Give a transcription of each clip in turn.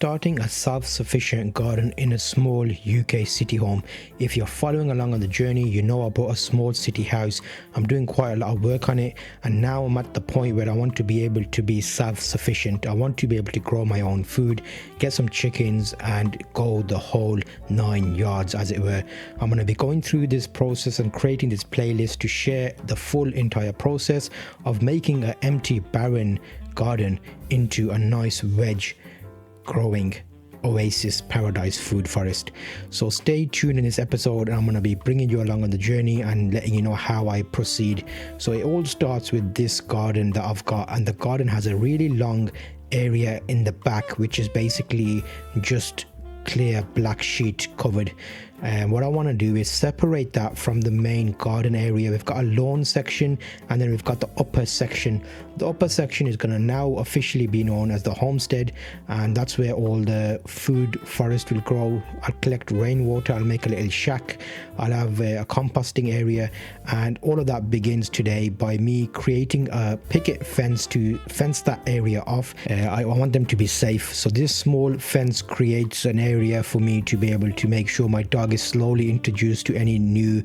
Starting a self-sufficient garden in a small UK city home. If you're following along on the journey, you know I bought a small city house. I'm doing quite a lot of work on it, and now I'm at the point where I want to be able to be self-sufficient. I want to be able to grow my own food, get some chickens, and go the whole 9 yards, as it were. I'm going to be going through this process and creating this playlist to share the full entire process of making an empty, barren garden into a nice veg growing oasis paradise food forest. So stay tuned in this episode, and I'm going to be bringing you along on the journey and letting you know how I proceed. So it all starts with this garden that I've got, and the garden has a really long area in the back which is basically just clear black sheet covered. And what I want to do is separate that from the main garden area. We've got a lawn section, and then we've got the upper section. The upper section is going to now officially be known as the Homestead, and that's where all the food forest will grow. I'll collect rainwater, I'll make a little shack, I'll have a composting area, and all of that begins today by me creating a picket fence to fence that area off. I want them to be safe, so this small fence creates an area for me to be able to make sure my dog is slowly introduced to any new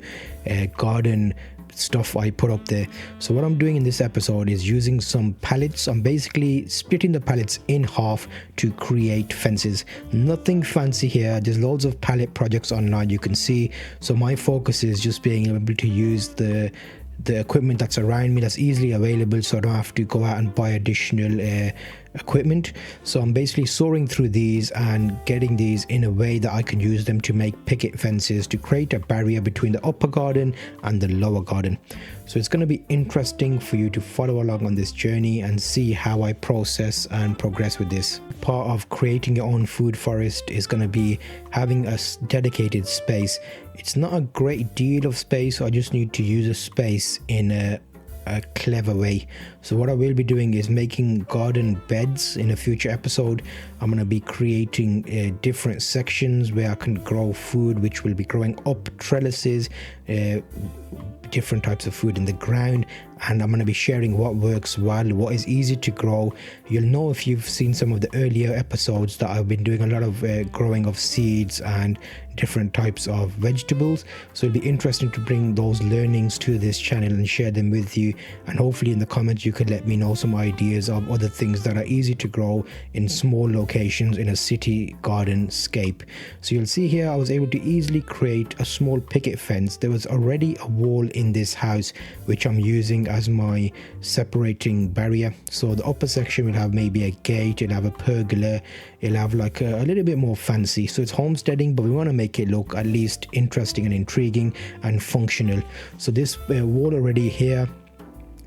garden stuff I put up there. So what I'm doing in this episode is using some pallets. I'm basically splitting the pallets in half to create fences. Nothing fancy here. There's loads of pallet projects online you can see. So my focus is just being able to use the equipment that's around me that's easily available, so I don't have to go out and buy additional equipment. So I'm basically soaring through these and getting these in a way that I can use them to make picket fences to create a barrier between the upper garden and the lower garden. So it's going to be interesting for you to follow along on this journey and see how I process and progress with this. Part of creating your own food forest is going to be having a dedicated space. It's not a great deal of space, so I just need to use a space in a clever way. So what I will be doing is making garden beds. In a future episode, I'm going to be creating different sections where I can grow food, which will be growing up trellises, different types of food in the ground, and I'm going to be sharing what works well, what is easy to grow. You'll know if you've seen some of the earlier episodes that I've been doing a lot of growing of seeds and different types of vegetables, so it'll be interesting to bring those learnings to this channel and share them with you. And hopefully in the comments you could let me know some ideas of other things that are easy to grow in small locations in a city garden scape. So you'll see here I was able to easily create a small picket fence. There was already a wall in this house which I'm using as my separating barrier. So the upper section will have maybe a gate, it'll have a pergola, it'll have like a little bit more fancy. So it's homesteading, but we want to make it look at least interesting and intriguing and functional. So this wall already here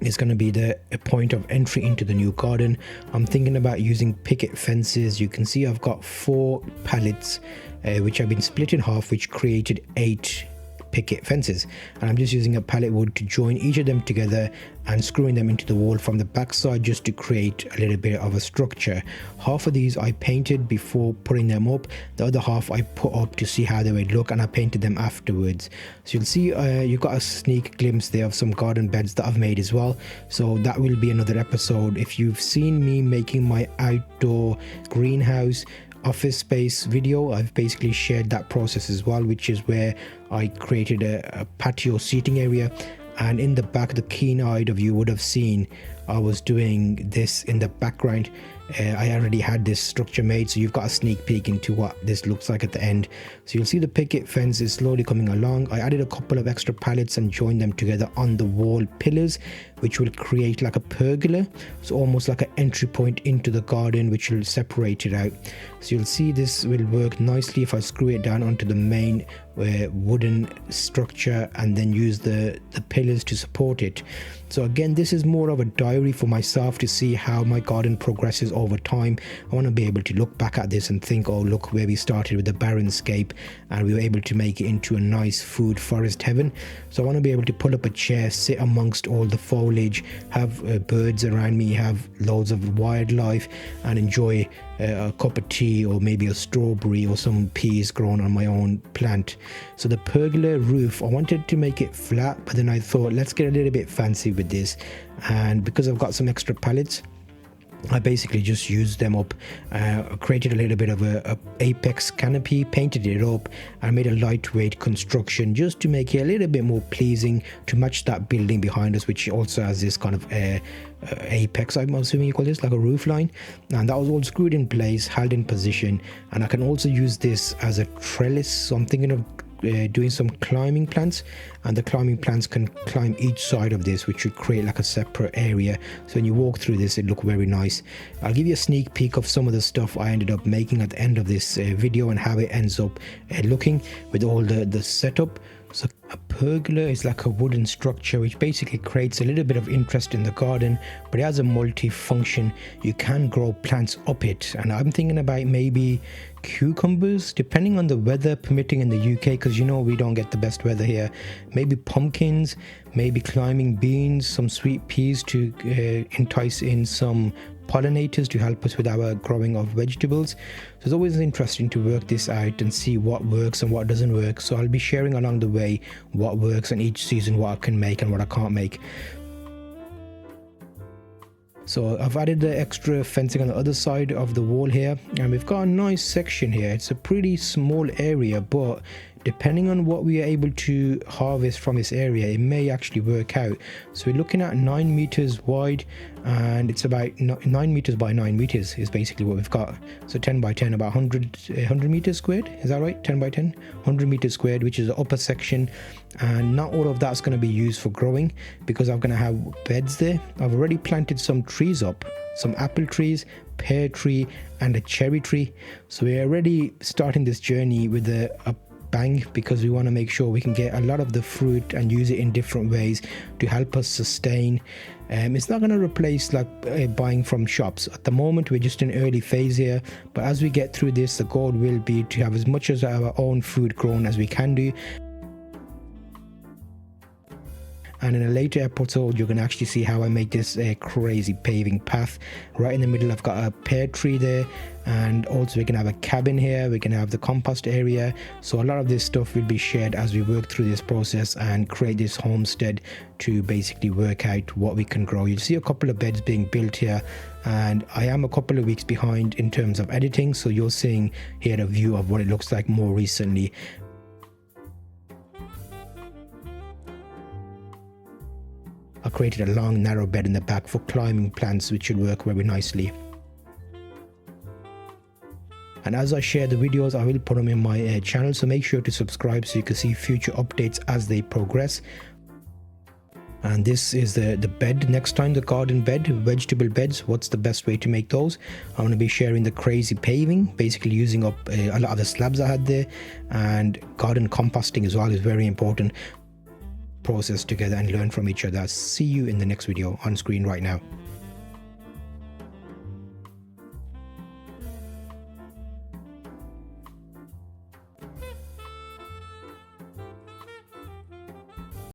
is going to be the point of entry into the new garden. I'm thinking about using picket fences. You can see I've got 4 pallets which have been split in half, which created 8 picket fences, and I'm just using a pallet wood to join each of them together and screwing them into the wall from the back side just to create a little bit of a structure. Half of these I painted before putting them up, the other half I put up to see how they would look, and I painted them afterwards. So you'll see you've got a sneak glimpse there of some garden beds that I've made as well, so that will be another episode. If you've seen me making my outdoor greenhouse office space video, I've basically shared that process as well, which is where I created a patio seating area, and in the back, the keen-eyed of you would have seen I was doing this in the background. I already had this structure made, so you've got a sneak peek into what this looks like at the end. So you'll see the picket fence is slowly coming along. I added a couple of extra pallets and joined them together on the wall pillars, which will create like a pergola, so almost like an entry point into the garden, which will separate it out. So you'll see this will work nicely if I screw it down onto the main wooden structure and then use the pillars to support it. So again, this is more of a diary for myself to see how my garden progresses over time. I want to be able to look back at this and think, oh, look where we started with the barren scape and we were able to make it into a nice food forest heaven. So I want to be able to pull up a chair, sit amongst all the foliage, have birds around me, have loads of wildlife, and enjoy a cup of tea or maybe a strawberry or some peas grown on my own plant. So the pergola roof, I wanted to make it flat, but then I thought let's get a little bit fancy with this, and because I've got some extra pallets, I basically just used them up, created a little bit of a apex canopy, painted it up, and made a lightweight construction just to make it a little bit more pleasing to match that building behind us, which also has this kind of apex, I'm assuming you call this, like a roof line, and that was all screwed in place, held in position. And I can also use this as a trellis, so I'm thinking of doing some climbing plants, and the climbing plants can climb each side of this, which should create like a separate area, so when you walk through this it look very nice. I'll give you a sneak peek of some of the stuff I ended up making at the end of this video and how it ends up looking with all the setup. So a pergola is like a wooden structure which basically creates a little bit of interest in the garden, but it has a multi-function. You can grow plants up it, and I'm thinking about maybe cucumbers, depending on the weather permitting in the UK, because you know we don't get the best weather here. Maybe pumpkins, maybe climbing beans, some sweet peas to entice in some pollinators to help us with our growing of vegetables. So it's always interesting to work this out and see what works and what doesn't work. So I'll be sharing along the way what works and each season what I can make and what I can't make. So I've added the extra fencing on the other side of the wall here, and we've got a nice section here. It's a pretty small area, but depending on what we are able to harvest from this area, it may actually work out. So we're looking at 9 meters wide, and it's about 9 meters by 9 meters is basically what we've got. So 10 by 10, about 100 meters squared, is that right? 10 by 10, 100 meters squared, which is the upper section. And not all of that's going to be used for growing, because I'm going to have beds there. I've already planted some trees up, some apple trees, pear tree, and a cherry tree. So we're already starting this journey with a bang, because we want to make sure we can get a lot of the fruit and use it in different ways to help us sustain. It's not going to replace like buying from shops. At the moment we're just in early phase here, but as we get through this, the goal will be to have as much as our own food grown as we can do. And in a later episode, you're going to actually see how I make this crazy paving path. Right in the middle, I've got a pear tree there. And also we can have a cabin here. We can have the compost area. So a lot of this stuff will be shared as we work through this process and create this homestead to basically work out what we can grow. You'll see a couple of beds being built here. And I am a couple of weeks behind in terms of editing. So you're seeing here a view of what it looks like more recently. I created a long narrow bed in the back for climbing plants, which should work very nicely. And as I share the videos, I will put them in my channel, so make sure to subscribe so you can see future updates as they progress. And this is the bed. Next time, the garden bed, vegetable beds, what's the best way to make those? I'm going to be sharing the crazy paving, basically using up a lot of the slabs I had there, and garden composting as well is very important. Process together and learn from each other. See you in the next video on screen right now.